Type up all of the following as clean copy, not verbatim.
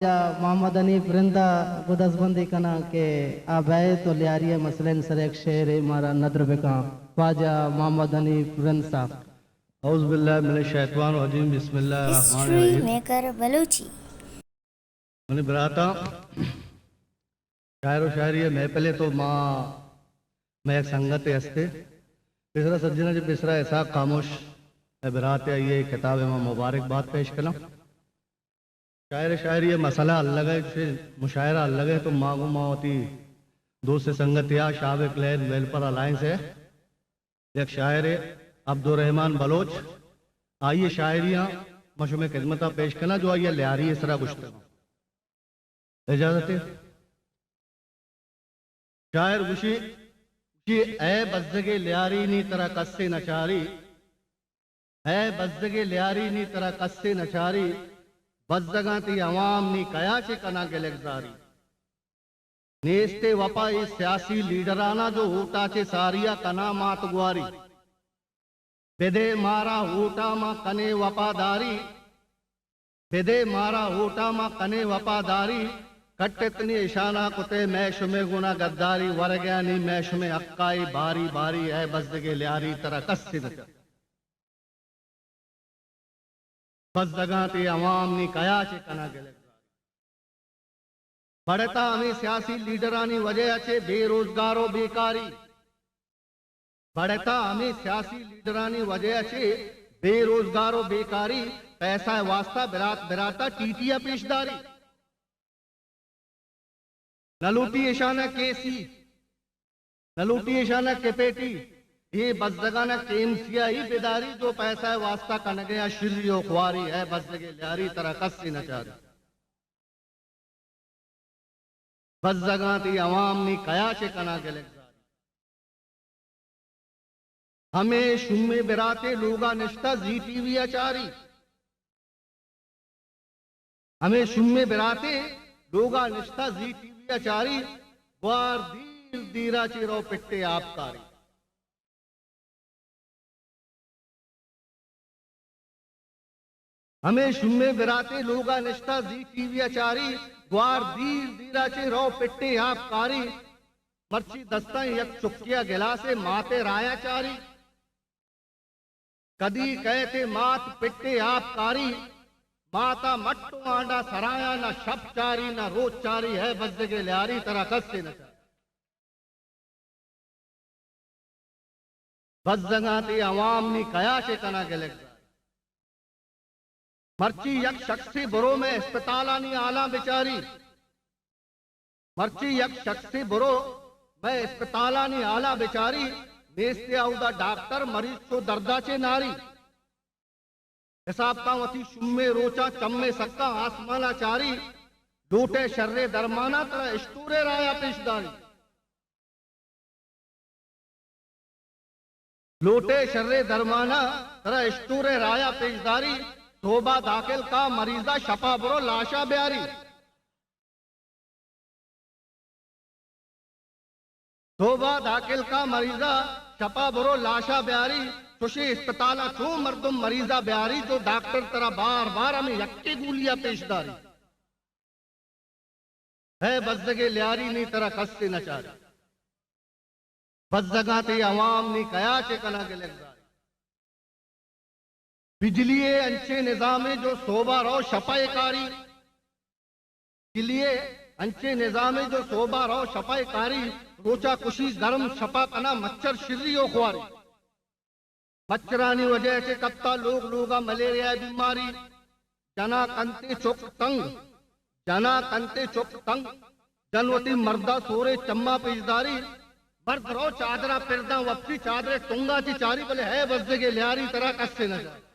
या मोहम्मद हनीफ रिंदा गुदसबंदी कना के आबे तो लियारी मसलन सर एक शेर मारा नदर बेका ख्वाजा मोहम्मद हनीफ रिंद साहब। औज़ुबिल्लाहि मिनश शैतानिर रजीम बिस्मिल्लाहिर रहमानिर हिस्ट्री रहीम। मेकर बलूची मैंने बराता शायर व शायरी है। मैं पहले तो मैं एक संगत हस्ते पिसरा सज्जना जो पिसरा ऐसा खामोश मैं बराते ये किताब में मुबारकबाद पेश करा। शायर शायरी मसला अलग है, मुशायरा अलग है। तो मांगू मावती दोस्त संगत या शाब क्लैन वेलफेयर अलायंस है। एक शायर है अब्दुर्रहमान बलोच। आइए शायरियाँ मशूम खिदमत पेश करना जो आइए लियारी इसरा गुश्त इजाजत है। शायर गुशी ए बज़्ज़गे लियारी नी तरह कस्से नचारी, है बज़्ज़गे लियारी नी तरह कस्से नचारी, बज़्ज़गाती अवाम नी कयाचे कना गिलगजारी, नेस्ते वपा इस सियासी लीडराना जो होता चे सारिया कना मात गुआरी, बेदे मारा होटा मा कने वफादारी, बेदे मारा होटा मा कने वफादारी, कट्टतनी इशाना कुते मैश में गुना गद्दारी, वरगयानी मैश में अक्काई बारी बारी, है बज़्ज़गे लियारी तरह कस्से नचारी, बज़्ज़गाती अवाम नी कयाचे कना गिलगजारी। बढ़ता हमें सियासी लीडरानी वजह अच्छे बेरोजगारो बेकारी, बढ़ता हमें सियासी लीडरानी वजह अच्छे बेरोजगारो बेकारी, पैसा वास्ता बिरात बिराता टीटिया पेशदारी, नलूटी इशाना केसी नलूटी इशाना केपेटी, ये बज़्ज़गाना केमसिया ही बेदारी, जो पैसा वास्ता कन गया शिर्रियो ख्वारी, है बज़्ज़गे लियारी तरह कस्सी नचारी, बज़्ज़गाती अवाम नी कयाचे कना गिलगजारी। हमें शुम्मे बिराते लोगा निश्ता जी टीवी अचारी, हमें शुम्मे बिराते लोगा निश्ता जी टीवी अचारी, वार दीर दीरा चिरो पिट्टे आपकारी, हमें शुम्मे बिराते लोगा निश्ता जी टीवी अचारी, ग्वार दीर दीराचे रो पिट्टे आपकारी, मर्ची दस्ता यक चुक्किया गिलासे माते राया चारी, कदी कहते मात पिट्टे आपकारी, माता मट्टू आंडा सराया न शब चारी न रोज चारी, है बज़्ज़गे लियारी तरह कस्से नचारी, बज़्ज़गाती अवाम नी कयाचे कना गिलगजारी। मर्ची यक शख्सी बुरो में अस्पतालानी आला बेचारी, मर्ची यक शख्सी बुरो में अस्पतालानी आला बेचारी, नेस्ते आउदा डॉक्टर मरीज को दर्दाचे नारी, हिसाब वती शुम्मे रोचा चम्मे सक्का आसमाना चारी, लूटे शर्रे दरमाना तरह इश्तूरे राया पेशदारी, लूटे शर्रे दरमाना तरह इश्तूरे राया पेशदारी, तोबा दाखिल का मरीजा शपा बुरो लाशा ब्यारी, तोबा दाखिल का मरीजा शपा बुरो लाशा ब्यारी, खुशी अस्पताल चो मर्दुम मरीजा ब्यारी, जो डॉक्टर तरह बार बार हमें यक्के गुलिया पेशदारी, है बज़्ज़गे लियारी नी तरह कस्से नचारी, बज़्ज़गाती अवाम नी कयाचे कना गिलगजारी। बिजलिए अंचे निजामे जो सोबा रो शपाएकारी, बिजलिए अंचे निजामे जो सोबा रो शपाएकारी, रोचा कुशी गर्म शपा कना मच्छर शिर्रियो ख्वारी, मच्छरानी वजह से कत्ता लोग लोगा मलेरिया बीमारी, जना कंते चुक तंग, जना कंते चुक तंग, जनवती मर्दा सोरे चम्मा पेशदारी, मर्द रो चादरा पिरदा वक्ती चादरे टुंगा ची चारी, बोले है बज़्ज़गे लियारी तरह कस्से नचारी,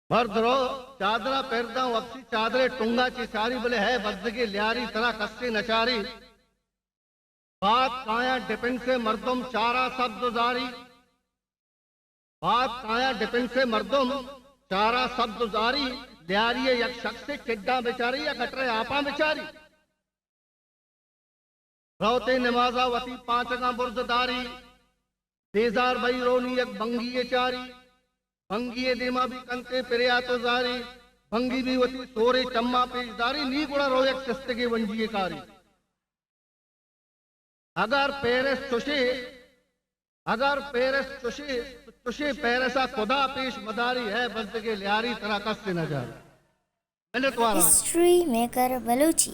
मर्द रो चादरा पैरदा वक्सी चादरे टुंगा चिचारी, बोले है बज़्ज़गे लियारी तरह कस्से नचारी, बात काया डिपेंड से मर्दुम चारा सब्ज़ जारी, बात काया डिपेंड से मर्दुम चारा सब्ज़ जारी, लियारी यक शख्स से चिड्डा बेचारी या कटरे आपा बेचारी, रोते नमाजा वती पांचगा बुर्जदारी, देजार भाई रोनी एक बंगीय चारी बंगीय देमा भी कंते पेरिया तो जारी बंगी भी होती सोरे चम्मा पेशदारी नी गुड़ा रोयक सस्ते के वंजीय कारी अगर पेरिस चुशे तो चुशे पेरसा खुदा पेश मदारी है बस के लियारी तरह कस से न जा मैंने तो हिस्ट्री मेकर बलूची।